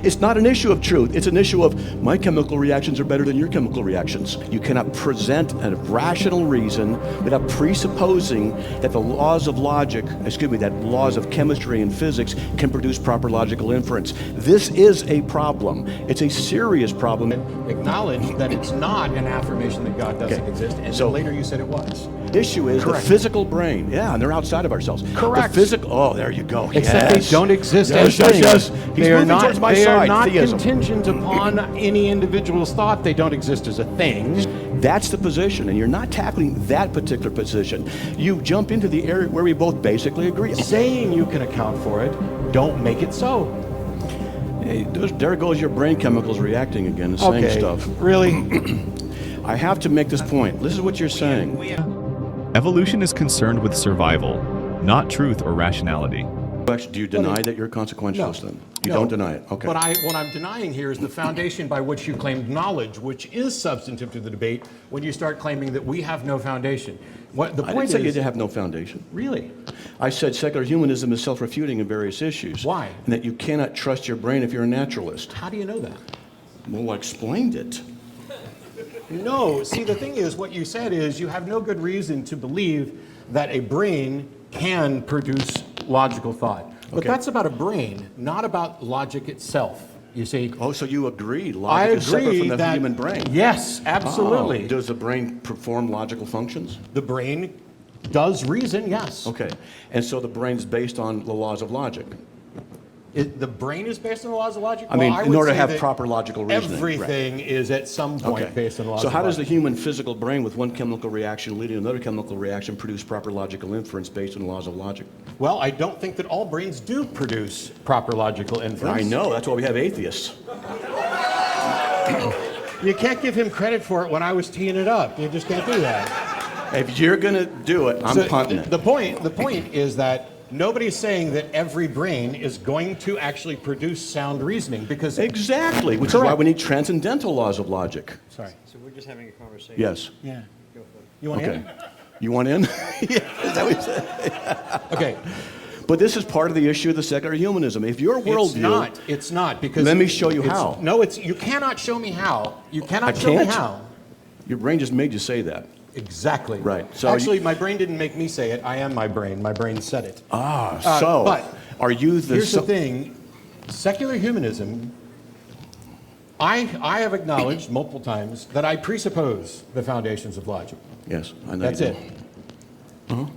It's not an issue of truth. It's an issue of my chemical reactions are better than your chemical reactions. You cannot present a rational reason without presupposing that the laws of logic, that laws of chemistry and physics can produce proper logical inference. This is a problem. It's a serious problem. Acknowledge that it's not an affirmation that God doesn't exist, and so later you said it was. The issue is the physical brain. Yeah, and they're outside of ourselves. Correct. The physical, oh, there you go. Except they don't exist as yes, things. yes. He's they are moving not, towards my they side. are not Theism. contingent upon any individual's thought. They don't exist as a thing. That's the position, and you're not tackling that particular position. You jump into the area where we both basically agree. Saying you can account for it, don't make it so. Hey, there goes your brain chemicals reacting again, saying stuff. Really? I have to make this point. This is what you're saying. Evolution is concerned with survival, not truth or rationality. Do you deny that you're a consequentialist then? You don't deny it? Okay. But what I'm denying here is the foundation by which you claimed knowledge, which is substantive to the debate when you start claiming that we have no foundation. What the I point didn't say is, you have no foundation. Really? I said secular humanism is self-refuting in various issues. Why? And that you cannot trust your brain if you're a naturalist. How do you know that? Well, I explained it. No, see, the thing is, what you said is you have no good reason to believe that a brain can produce logical thought. But that's about a brain, not about logic itself, you see. Oh, so you agree logic is separate from the human brain? Yes, absolutely. Oh, does the brain perform logical functions? The brain does reason, yes. Okay, and so the brain's based on the laws of logic. The brain is based on the laws of logic? I mean, well, in order to have proper logical reasoning. Everything is at some point based on the laws of logic. So how does the human physical brain with one chemical reaction leading to another chemical reaction produce proper logical inference based on the laws of logic? Well, I don't think that all brains do produce proper logical inference. I know, that's why we have atheists. You can't give him credit for it when I was teeing it up. You just can't do that. If you're going to do it, I'm punting it. The point is that nobody's saying that every brain is going to actually produce sound reasoning because... Exactly, which is why we need transcendental laws of logic. Sorry. So we're just having a conversation. Yes. Yeah. Go for it. You want in? You want in? Yeah, is that what you said? Okay. But this is part of the issue of the secular humanism. If your worldview... It's not, because... Let me show you how. No, you cannot show me how. You cannot show me how. Your brain just made you say that. Exactly. Right. So actually, my brain didn't make me say it. I am my brain. My brain said it. But are you the... Here's the thing. Secular humanism, I have acknowledged multiple times that I presuppose the foundations of logic. Yes, I know. That's it.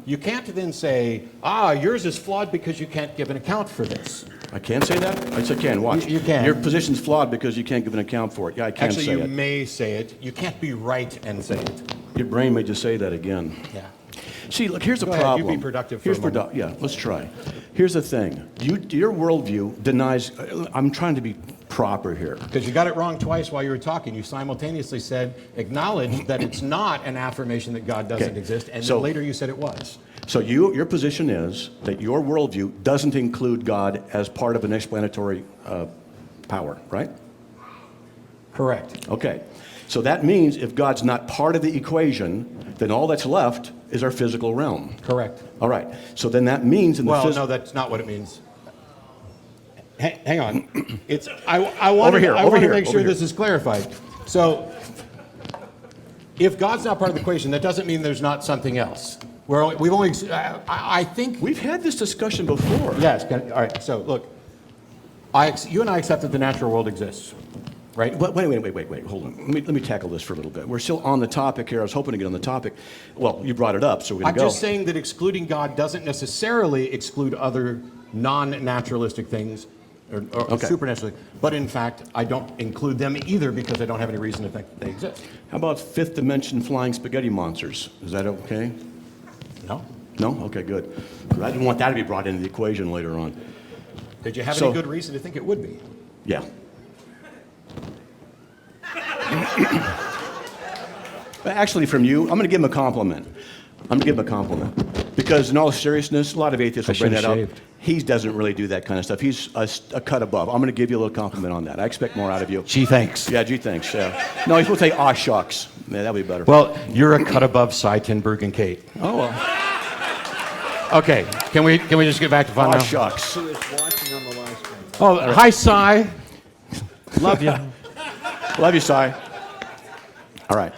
You can't then say, yours is flawed because you can't give an account for this. I can't say that? I said can. Watch. You can. Your position's flawed because you can't give an account for it. Yeah, I can say it. Actually, you may say it. You can't be right and say it. Your brain made you say that again. Yeah. See, look, here's the Go problem. ahead, you be productive for a moment. Yeah, let's try. Here's the thing. Your worldview denies... I'm trying to be proper here. Because you got it wrong twice while you were talking. You simultaneously said, acknowledge that it's not an affirmation that God doesn't exist, and then later you said it was. So your position is that your worldview doesn't include God as part of an explanatory power, right? Correct. Okay. So that means if God's not part of the equation, then all that's left is our physical realm. Correct. All right. So then that means in the Well, no, that's not what it means. Hang on. I want to make sure this is clarified. So, if God's not part of the equation, that doesn't mean there's not something else. I think we've had this discussion before. Yes. All right. So look, you and I accept that the natural world exists, right? But wait. Hold on. Let me tackle this for a little bit. We're still on the topic here. I was hoping to get on the topic. Well, you brought it up, so we're going to go. I'm just saying that excluding God doesn't necessarily exclude other non-naturalistic things or supernaturally. But in fact, I don't include them either because I don't have any reason to think they exist. How about fifth dimension flying spaghetti monsters? Is that okay? No. No? Okay, good. I didn't want that to be brought into the equation later on. Did you have any good reason to think it would be? Yeah. Actually, from you, I'm going to give him a compliment. Because in all seriousness, a lot of atheists will bring that up. He doesn't really do that kind of stuff. He's a cut above. I'm going to give you a little compliment on that. I expect more out of you. Gee, thanks. Yeah, gee, thanks. Yeah. No, he's supposed to say, aw, shucks. Yeah, that'll be better. Well, you're a cut above Cy Tenberg and Kate. Oh, well. Okay, can we just get back to fun now? Aw, shucks. Who is watching on the live stream? Oh, hi, Cy. Love you. Love you, Si. All right.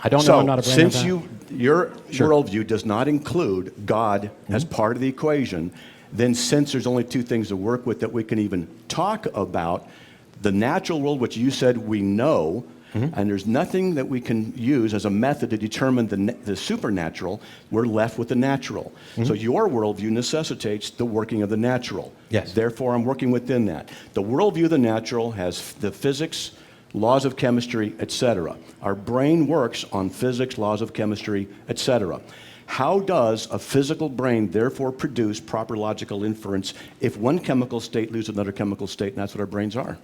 I don't know. I'm not a brain. Since your worldview does not include God as part of the equation, then since there's only two things to work with that we can even talk about, the natural world, which you said we know, and there's nothing that we can use as a method to determine the supernatural, we're left with the natural. So your worldview necessitates the working of the natural. Yes. Therefore, I'm working within that. The worldview of the natural has the physics, laws of chemistry, etc. Our brain works on physics, laws of chemistry, etc. How does a physical brain therefore produce proper logical inference if one chemical state loses another chemical state, and that's what our brains are?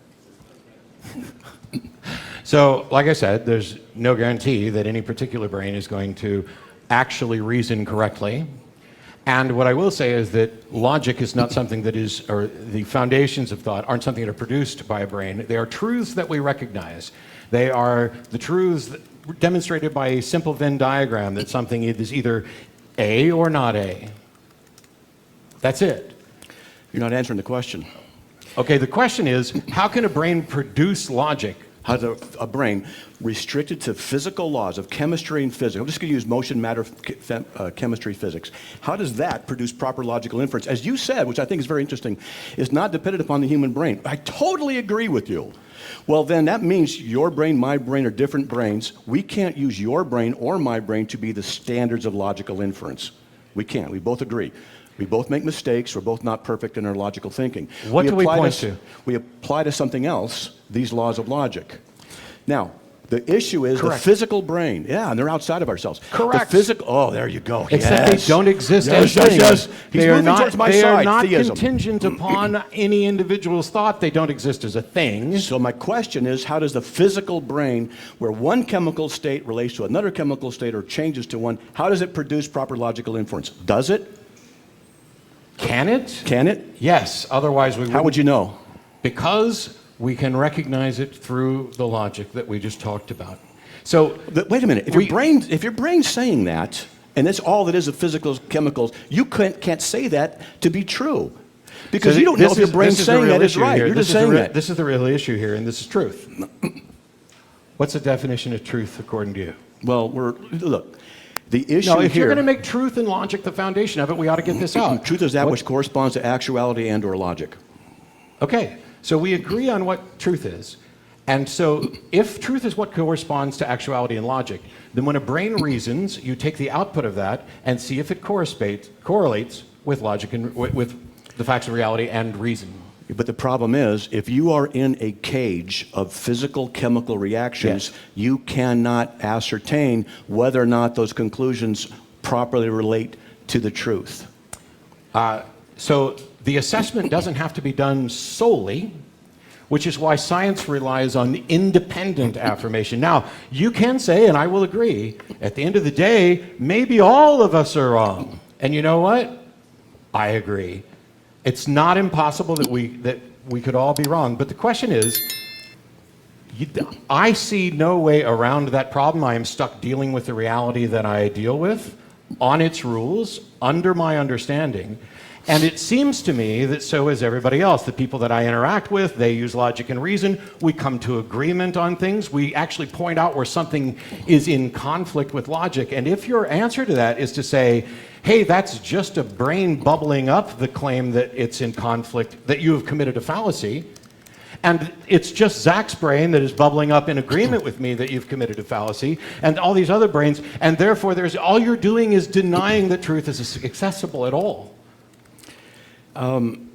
So, like I said, there's no guarantee that any particular brain is going to actually reason correctly. And what I will say is that logic is not something that is, or the foundations of thought aren't something that are produced by a brain. They are truths that we recognize. They are the truths demonstrated by a simple Venn diagram that something is either A or not A. That's it. You're not answering the question. Okay, the question is, how can a brain produce logic? How does a brain restricted to physical laws of chemistry and physics? I'm just going to use motion, matter, chemistry, physics. How does that produce proper logical inference? As you said, which I think is very interesting, is not dependent upon the human brain. I totally agree with you. Well, then that means your brain, my brain are different brains. We can't use your brain or my brain to be the standards of logical inference. We can't. We both agree. We both make mistakes. We're both not perfect in our logical thinking. What do we point to? We apply to something else these laws of logic. Now, the issue is Correct. the physical brain. Yeah, and they're outside of ourselves. Correct. The physical. Oh, there you go. Except they don't exist yes, as things. yes. He's They are moving not, towards my they side. are not Theism. contingent upon any individual's thought. They don't exist as a thing. So my question is, how does the physical brain, where one chemical state relates to another chemical state or changes to one, how does it produce proper logical inference? Does it? Can it? Can it? Yes. Otherwise, we How would you know? Because we can recognize it through the logic that we just talked about. So, Wait a minute. If your brain's saying that, and that's all that is of physical chemicals, you can't say that to be true. Because you don't know if your brain's saying that is right. You're just saying that. This is the real issue here, and this is truth. What's the definition of truth according to you? Well, look, the issue No, if here... you're going to make truth and logic the foundation of it, we ought to get this out. Truth is that which corresponds to actuality and or logic. Okay, so we agree on what truth is. And so if truth is what corresponds to actuality and logic, then when a brain reasons, you take the output of that and see if it correlates with logic and with the facts of reality and reason. But the problem is, if you are in a cage of physical chemical reactions, you cannot ascertain whether or not those conclusions properly relate to the truth. So the assessment doesn't have to be done solely, which is why science relies on independent affirmation. Now, you can say, and I will agree, at the end of the day, maybe all of us are wrong. And you know what? I agree. It's not impossible that we could all be wrong. But the question is, I see no way around that problem. I am stuck dealing with the reality that I deal with on its rules, under my understanding. And it seems to me that so is everybody else. The people that I interact with, they use logic and reason. We come to agreement on things. We actually point out where something is in conflict with logic. And if your answer to that is to say, hey, that's just a brain bubbling up the claim that it's in conflict, that you have committed a fallacy, and it's just Zach's brain that is bubbling up in agreement with me that you've committed a fallacy, and all these other brains, and therefore all you're doing is denying that truth is accessible at all. And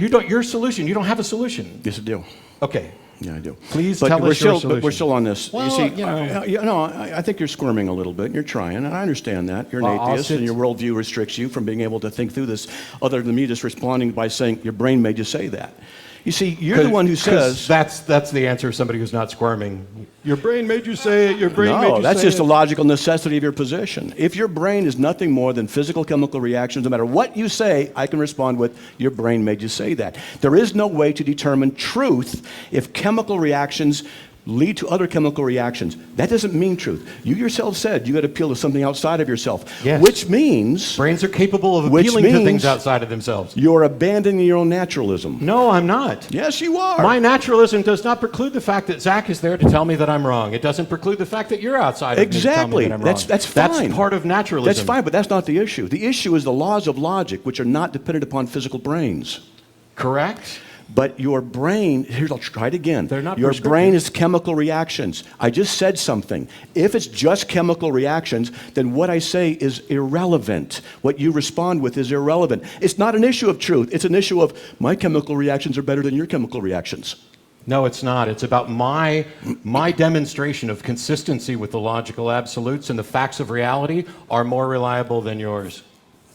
your solution, you don't have a solution. Yes, I do. Okay. Yeah, I do. Please tell us your solution. But we're still on this. Well, you see, I think you're squirming a little bit, and you're trying, and I understand that. You're an atheist, and your worldview restricts you from being able to think through this, other than me just responding by saying, your brain made you say that. You see, you're the one who says... That's the answer of somebody who's not squirming. Your brain made you say it, your brain made you say it. No, that's just a logical necessity of your position. If your brain is nothing more than physical chemical reactions, no matter what you say, I can respond with, your brain made you say that. There is no way to determine truth if chemical reactions lead to other chemical reactions. That doesn't mean truth. You yourself said you got to appeal to something outside of yourself, Yes. which means Brains are capable of appealing to things outside of themselves. you're abandoning your own naturalism. No, I'm not. Yes, you are. My naturalism does not preclude the fact that Zach is there to tell me that I'm wrong. It doesn't preclude the fact that you're outside of me to tell me that I'm wrong. That's fine. That's part of naturalism. That's fine, but that's not the issue. The issue is the laws of logic, which are not dependent upon physical brains. Correct? But your brain, I'll try it again. They're not your prescriptive. brain is chemical reactions. I just said something. If it's just chemical reactions, then what I say is irrelevant. What you respond with is irrelevant. It's not an issue of truth. It's an issue of my chemical reactions are better than your chemical reactions. No, it's not. It's about my demonstration of consistency with the logical absolutes, and the facts of reality are more reliable than yours.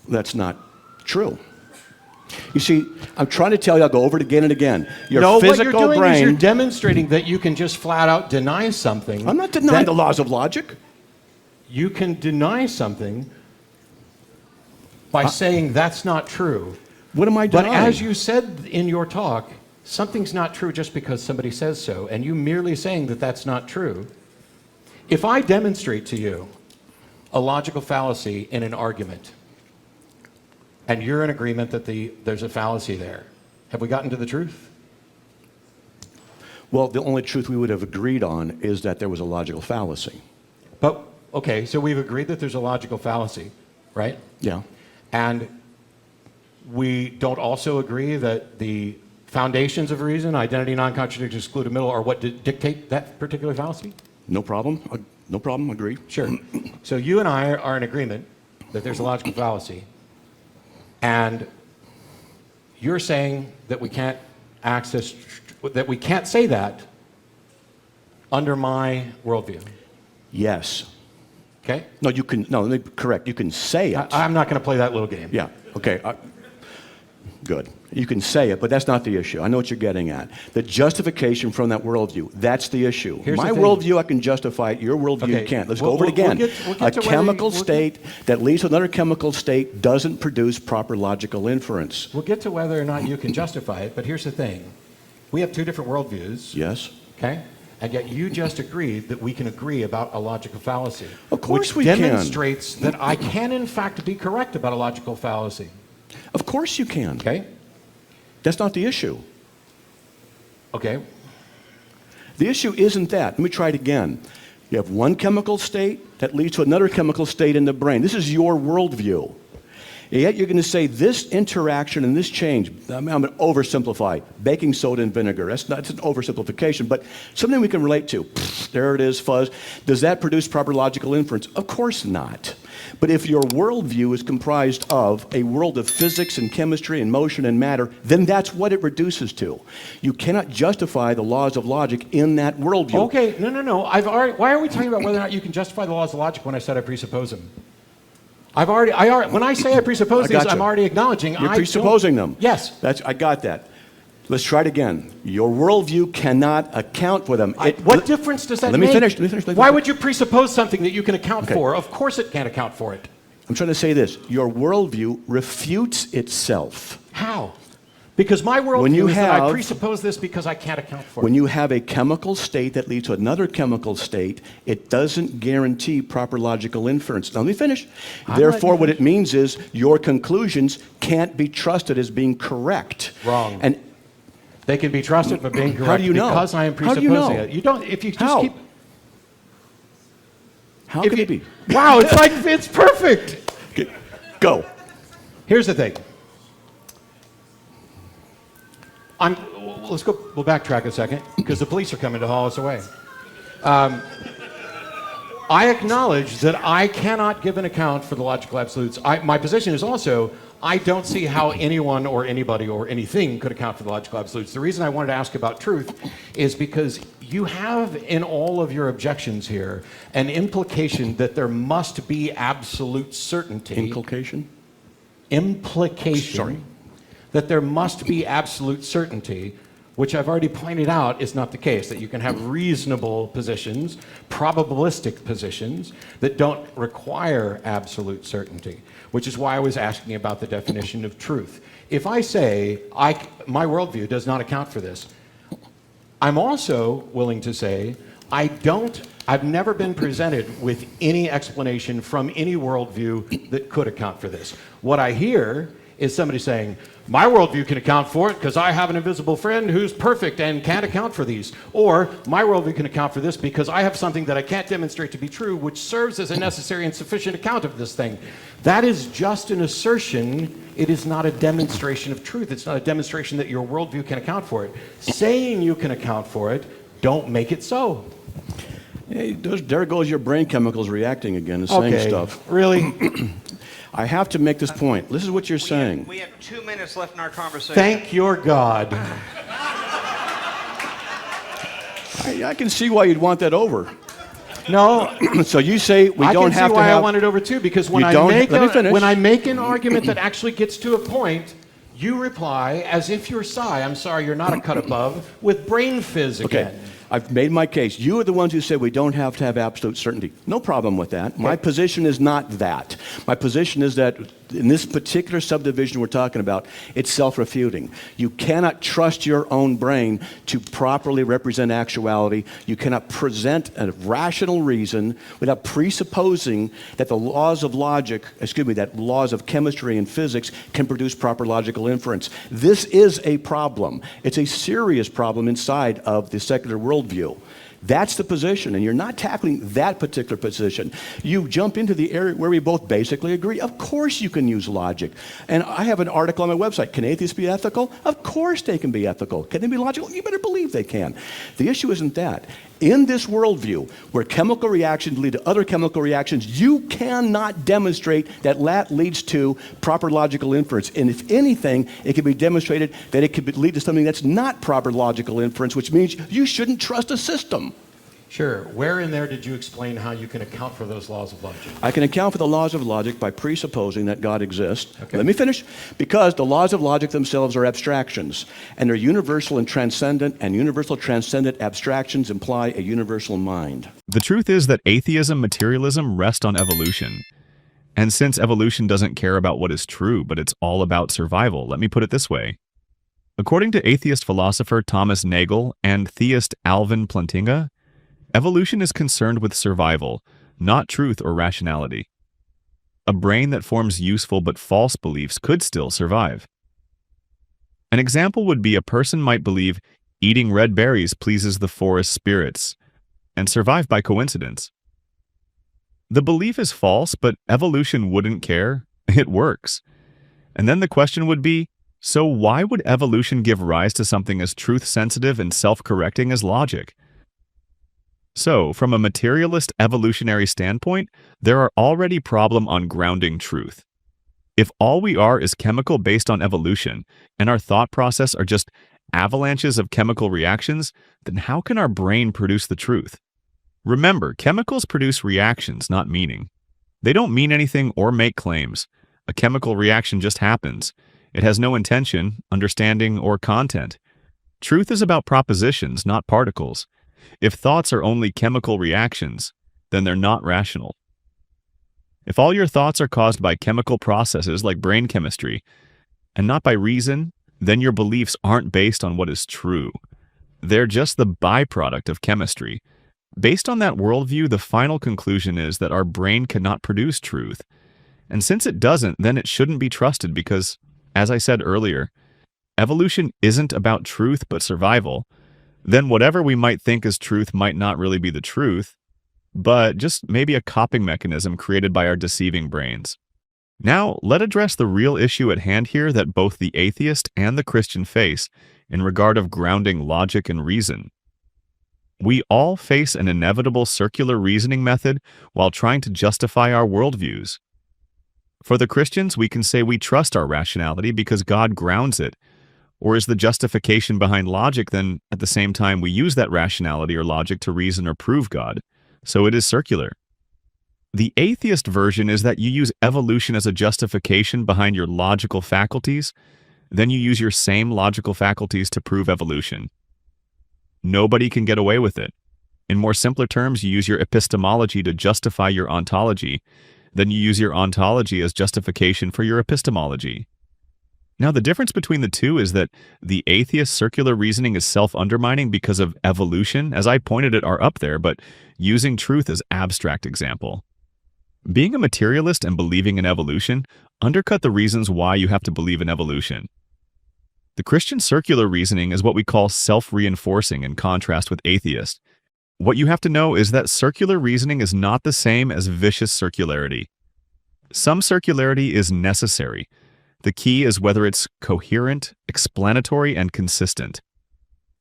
That's not true. You see, I'm trying to tell you, I'll go over it again and again. Your No, physical what you're doing brain. is you're demonstrating that you can just flat out deny something. I'm not denying the laws of logic. You can deny something by saying that's not true. What am I But denying? as you said in your talk, something's not true just because somebody says so, and you merely saying that that's not true. If I demonstrate to you a logical fallacy in an argument, and you're in agreement that there's a fallacy there, have we gotten to the truth? Well, the only truth we would have agreed on is that there was a logical fallacy. But, okay, so we've agreed that there's a logical fallacy, right? Yeah. And we don't also agree that the foundations of reason, identity, non-contradiction, excluded middle, are what dictate that particular fallacy? No problem. No problem. Agree. Sure. So you and I are in agreement that there's a logical fallacy. And you're saying that we can't that we can't say that under my worldview. Yes. Okay? No, you can. No, let me correct. You can say it. I'm not going to play that little game. Yeah. Okay. Good. You can say it, but that's not the issue. I know what you're getting at. The justification from that worldview, that's the issue. Here's My the thing. worldview, I can justify it. Your worldview, Okay. you can't. Let's We'll- go over it we'll again. get to A whether chemical we'll state that leads to another chemical state doesn't produce proper logical inference. We'll get to whether or not you can justify it, but here's the thing. We have two different worldviews. Yes? Okay? And yet you just agreed that we can agree about a logical fallacy. Of course which we can. demonstrates that I can in fact be correct about a logical fallacy. Of course you can. Okay? That's not the issue. Okay. The issue isn't that. Let me try it again. You have one chemical state that leads to another chemical state in the brain. This is your worldview. And yet you're going to say this interaction and this change, I'm going to oversimplify, baking soda and vinegar. That's an oversimplification, but something we can relate to. There it is, fuzz. Does that produce proper logical inference? Of course not. But if your worldview is comprised of a world of physics and chemistry and motion and matter, then that's what it reduces to. You cannot justify the laws of logic in that worldview. Okay, no. Why are we talking about whether or not you can justify the laws of logic when I said I presuppose them? When I say I presuppose these, I'm already acknowledging You're presupposing them. Yes. I got that. Let's try it again. Your worldview cannot account for them. What difference does that Let make? me finish. Why would you presuppose something that you can account for? Of course it can't account for it. I'm trying to say this. Your worldview refutes itself. How? Because my worldview is that I presuppose this because I can't account for it. When you have a chemical state that leads to another chemical state, it doesn't guarantee proper logical inference. Now, let me finish. Therefore, what it means is your conclusions can't be trusted as being correct. Wrong. And they can be trusted for being correct how do you know? because I am How do presupposing you know? it. You don't, if you just How? keep... How can it be? Wow, it's perfect. Okay, go. Here's the thing. We'll backtrack a second, because the police are coming to haul us away. I acknowledge that I cannot give an account for the logical absolutes. My position is also, I don't see how anyone or anybody or anything could account for the logical absolutes. The reason I wanted to ask about truth is because you have in all of your objections here an implication that there must be absolute certainty. Inculcation? Implication. Sorry. That there must be absolute certainty, which I've already pointed out is not the case, that you can have reasonable positions, probabilistic positions, that don't require absolute certainty, which is why I was asking about the definition of truth. If I say, my worldview does not account for this, I'm also willing to say I've never been presented with any explanation from any worldview that could account for this. What I hear is somebody saying, my worldview can account for it because I have an invisible friend who's perfect and can't account for these. Or my worldview can account for this because I have something that I can't demonstrate to be true, which serves as a necessary and sufficient account of this thing. That is just an assertion. It is not a demonstration of truth. It's not a demonstration that your worldview can account for it. Saying you can account for it, don't make it so. Hey, there goes your brain chemicals reacting again and saying stuff. Really? I have to make this point. This is what you're saying. We have 2 minutes left in our conversation. Thank your God. I can see why you'd want that over. No. So you say we don't have to have... I can see why I want it over too, because when I make an argument that actually gets to a point, you reply as if you're I'm sorry, you're not a cut above, with brain fizz again. Okay. I've made my case. You are the ones who said we don't have to have absolute certainty. No problem with that. My position is not that. My position is that in this particular subdivision we're talking about, it's self-refuting. You cannot trust your own brain to properly represent actuality. You cannot present a rational reason without presupposing that the laws of logic, that laws of chemistry and physics can produce proper logical inference. This is a problem. It's a serious problem inside of the secular worldview. That's the position, and you're not tackling that particular position. You jump into the area where we both basically agree. Of course you can use logic. And I have an article on my website. Can atheists be ethical? Of course they can be ethical. Can they be logical? You better believe they can. The issue isn't that. In this worldview, where chemical reactions lead to other chemical reactions, you cannot demonstrate that leads to proper logical inference. And if anything, it can be demonstrated that it could lead to something that's not proper logical inference, which means you shouldn't trust a system. Sure. Where in there did you explain how you can account for those laws of logic? I can account for the laws of logic by presupposing that God exists. Okay. Let me finish. Because the laws of logic themselves are abstractions, and they're universal and transcendent, and universal transcendent abstractions imply a universal mind. The truth is that atheism, materialism rest on evolution. And since evolution doesn't care about what is true, but it's all about survival, let me put it this way. According to atheist philosopher Thomas Nagel and theist Alvin Plantinga, evolution is concerned with survival, not truth or rationality. A brain that forms useful but false beliefs could still survive. An example would be a person might believe eating red berries pleases the forest spirits and survive by coincidence. The belief is false, but evolution wouldn't care. It works. And then the question would be, so why would evolution give rise to something as truth-sensitive and self-correcting as logic? So, from a materialist evolutionary standpoint, there are already problems on grounding truth. If all we are is chemical based on evolution, and our thought process are just avalanches of chemical reactions, then how can our brain produce the truth? Remember, chemicals produce reactions, not meaning. They don't mean anything or make claims. A chemical reaction just happens. It has no intention, understanding, or content. Truth is about propositions, not particles. If thoughts are only chemical reactions, then they're not rational. If all your thoughts are caused by chemical processes like brain chemistry, and not by reason, then your beliefs aren't based on what is true. They're just the byproduct of chemistry. Based on that worldview, the final conclusion is that our brain cannot produce truth. And since it doesn't, then it shouldn't be trusted because, as I said earlier, evolution isn't about truth but survival. Then whatever we might think is truth might not really be the truth, but just maybe a coping mechanism created by our deceiving brains. Now, let's address the real issue at hand here that both the atheist and the Christian face in regard of grounding logic and reason. We all face an inevitable circular reasoning method while trying to justify our worldviews. For the Christians, we can say we trust our rationality because God grounds it. Or is the justification behind logic then at the same time we use that rationality or logic to reason or prove God? So it is circular. The atheist version is that you use evolution as a justification behind your logical faculties, then you use your same logical faculties to prove evolution. Nobody can get away with it. In more simpler terms, you use your epistemology to justify your ontology, then you use your ontology as justification for your epistemology. Now, the difference between the two is that the atheist circular reasoning is self-undermining because of evolution, as I pointed at are up there, but using truth as abstract example. Being a materialist and believing in evolution undercut the reasons why you have to believe in evolution. The Christian circular reasoning is what we call self-reinforcing in contrast with atheist. What you have to know is that circular reasoning is not the same as vicious circularity. Some circularity is necessary. The key is whether it's coherent, explanatory, and consistent.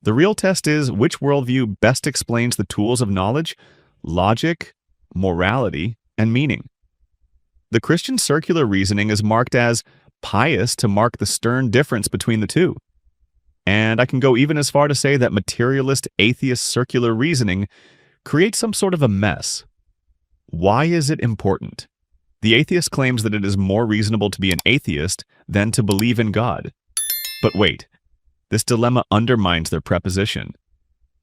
The real test is which worldview best explains the tools of knowledge, logic, morality, and meaning. The Christian circular reasoning is marked as pious to mark the stern difference between the two. And I can go even as far to say that materialist atheist circular reasoning creates some sort of a mess. Why is it important? The atheist claims that it is more reasonable to be an atheist than to believe in God. But wait, this dilemma undermines their preposition.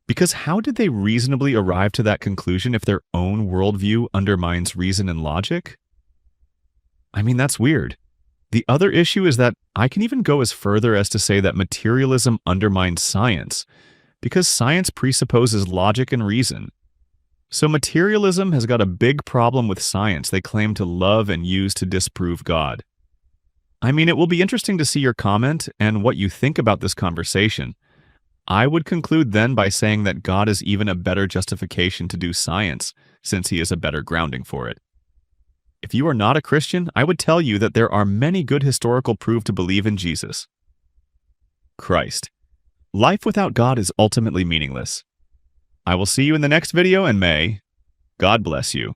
Because how did they reasonably arrive to that conclusion if their own worldview undermines reason and logic? I mean, that's weird. The other issue is that I can even go as further as to say that materialism undermines science, because science presupposes logic and reason. So materialism has got a big problem with science they claim to love and use to disprove God. I mean, it will be interesting to see your comment and what you think about this conversation. I would conclude then by saying that God is even a better justification to do science, since he is a better grounding for it. If you are not a Christian, I would tell you that there are many good historical proof to believe in Jesus. Christ. Life without God is ultimately meaningless. I will see you in the next video, and may God bless you.